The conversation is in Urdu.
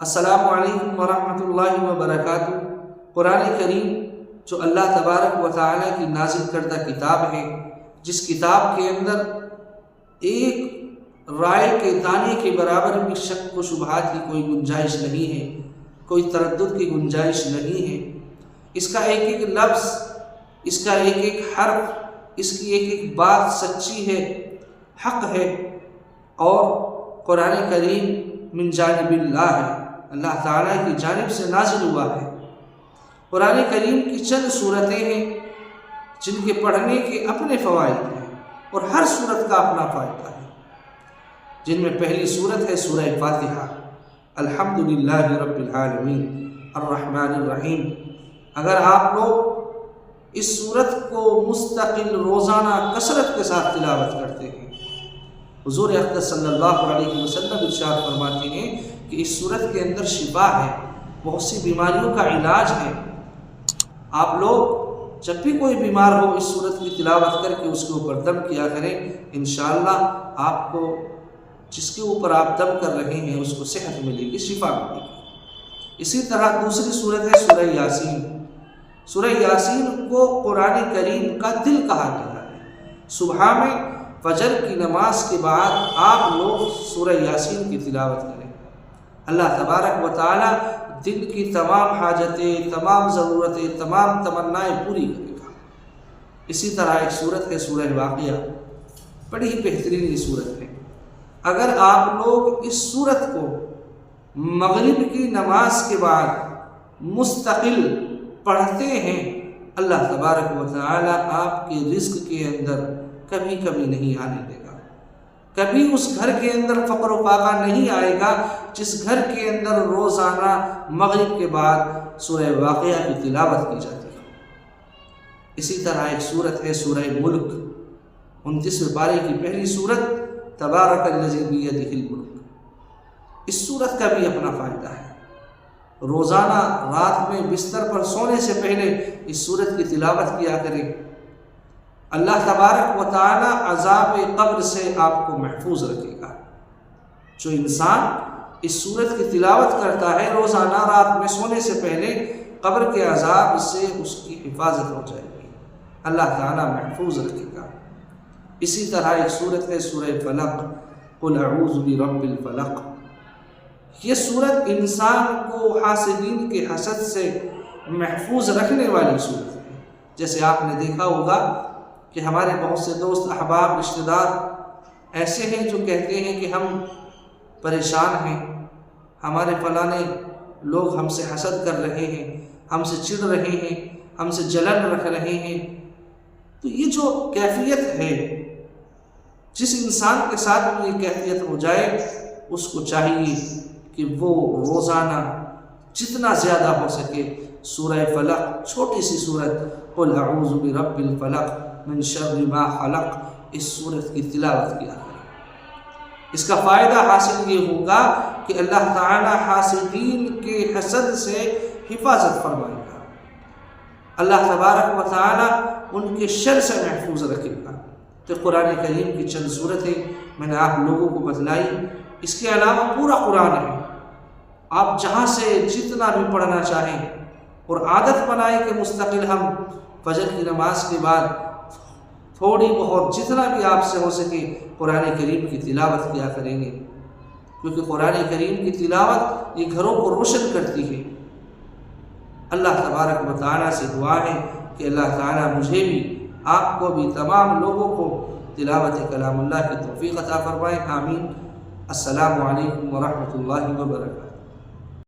السلام علیکم ورحمۃ اللہ وبرکاتہ۔ قرآن کریم جو اللہ تبارک و تعالیٰ کی نازل کردہ کتاب ہے، جس کتاب کے اندر ایک رائے کے دانے کے برابر بھی شک و شبہات کی کوئی گنجائش نہیں ہے، کوئی تردد کی گنجائش نہیں ہے۔ اس کا ایک ایک لفظ، اس کا ایک ایک حرف، اس کی ایک ایک بات سچی ہے، حق ہے، اور قرآن کریم من جانب اللہ ہے، اللہ تعالیٰ کی جانب سے نازل ہوا ہے۔ قرآن کریم کی چند صورتیں ہیں جن کے پڑھنے کے اپنے فوائد ہیں، اور ہر صورت کا اپنا فائدہ ہے، جن میں پہلی صورت ہے سورہ فاتحہ، الحمدللہ رب العالمین الرحمن الرحیم۔ اگر آپ لوگ اس صورت کو مستقل روزانہ کثرت کے ساتھ تلاوت کرتے ہیں، حضور اقدس صلی اللہ علیہ وسلم ارشاد فرماتے ہیں کہ اس صورت کے اندر شفا ہے، بہت سی بیماریوں کا علاج ہے۔ آپ لوگ جب بھی کوئی بیمار ہو اس صورت کی تلاوت کر کے اس کے اوپر دم کیا کریں، انشاءاللہ آپ کو جس کے اوپر آپ دم کر رہے ہیں اس کو صحت ملے گی، شفا ملے گی۔ اسی طرح دوسری صورت ہے سورہ یاسین۔ سورہ یاسین کو قرآن کریم کا دل کہا گیا ہے۔ صبح میں فجر کی نماز کے بعد آپ لوگ سورہ یاسین کی تلاوت کریں، اللہ تبارک و تعالیٰ دل کی تمام حاجتیں، تمام ضرورتیں، تمام تمنائیں پوری کرے گا۔ اسی طرح ایک صورت ہے سورہ واقعہ، بڑی ہی بہترین یہ صورت ہے۔ اگر آپ لوگ اس صورت کو مغرب کی نماز کے بعد مستقل پڑھتے ہیں، اللہ تبارک و تعالیٰ آپ کے رزق کے اندر کبھی کبھی نہیں آنے دے گا، کبھی اس گھر کے اندر فقر و فاقہ نہیں آئے گا جس گھر کے اندر روزانہ مغرب کے بعد سورہ واقعہ کی تلاوت کی جاتی ہے۔ اسی طرح ایک صورت ہے سورہ ملک، 29ویں پارے کی پہلی صورت، تبارک الذی بیدہ الملک۔ اس صورت کا بھی اپنا فائدہ ہے۔ روزانہ رات میں بستر پر سونے سے پہلے اس صورت کی تلاوت کیا کریں، اللہ تبارک و تعالی عذاب قبر سے آپ کو محفوظ رکھے گا۔ جو انسان اس صورت کی تلاوت کرتا ہے روزانہ رات میں سونے سے پہلے، قبر کے عذاب سے اس کی حفاظت ہو جائے گی، اللہ تعالی محفوظ رکھے گا۔ اسی طرح ایک صورت ہے سورہ فلق، قل اعوذ برب الفلق۔ یہ صورت انسان کو حاسدین کے حسد سے محفوظ رکھنے والی صورت ہے۔ جیسے آپ نے دیکھا ہوگا کہ ہمارے بہت سے دوست، احباب، رشتہ دار ایسے ہیں جو کہتے ہیں کہ ہم پریشان ہیں، ہمارے فلانے لوگ ہم سے حسد کر رہے ہیں، ہم سے چڑ رہے ہیں، ہم سے جلن رکھ رہے ہیں۔ تو یہ جو کیفیت ہے، جس انسان کے ساتھ بھی یہ کیفیت ہو جائے، اس کو چاہیے کہ وہ روزانہ جتنا زیادہ ہو سکے سورہ فلق، چھوٹی سی صورت، قل اعوذ برب الفلق من شر ما خلق، اس صورت کی تلاوت کیا ہے۔ اس کا فائدہ حاصل یہ ہوگا کہ اللہ تعالی حاسدین کے حسد سے حفاظت فرمائے گا، اللہ تبارک و تعالی ان کے شر سے محفوظ رکھے گا۔ تو قرآن کریم کی چند صورتیں میں نے آپ لوگوں کو بتلائی، اس کے علاوہ پورا قرآن ہے، آپ جہاں سے جتنا بھی پڑھنا چاہیں، اور عادت بنائیں کہ مستقل ہم فجر کی نماز کے بعد تھوڑی بہت جتنا بھی آپ سے ہو سکے قرآن کریم کی تلاوت کیا کریں گے، کیونکہ قرآن کریم کی تلاوت یہ گھروں کو روشن کرتی ہے۔ اللہ تبارک و تعالیٰ سے دعا ہے کہ اللہ تعالیٰ مجھے بھی، آپ کو بھی، تمام لوگوں کو تلاوت کلام اللہ کی توفیق عطا فرمائے، آمین۔ السلام علیکم ورحمۃ اللہ وبرکاتہ۔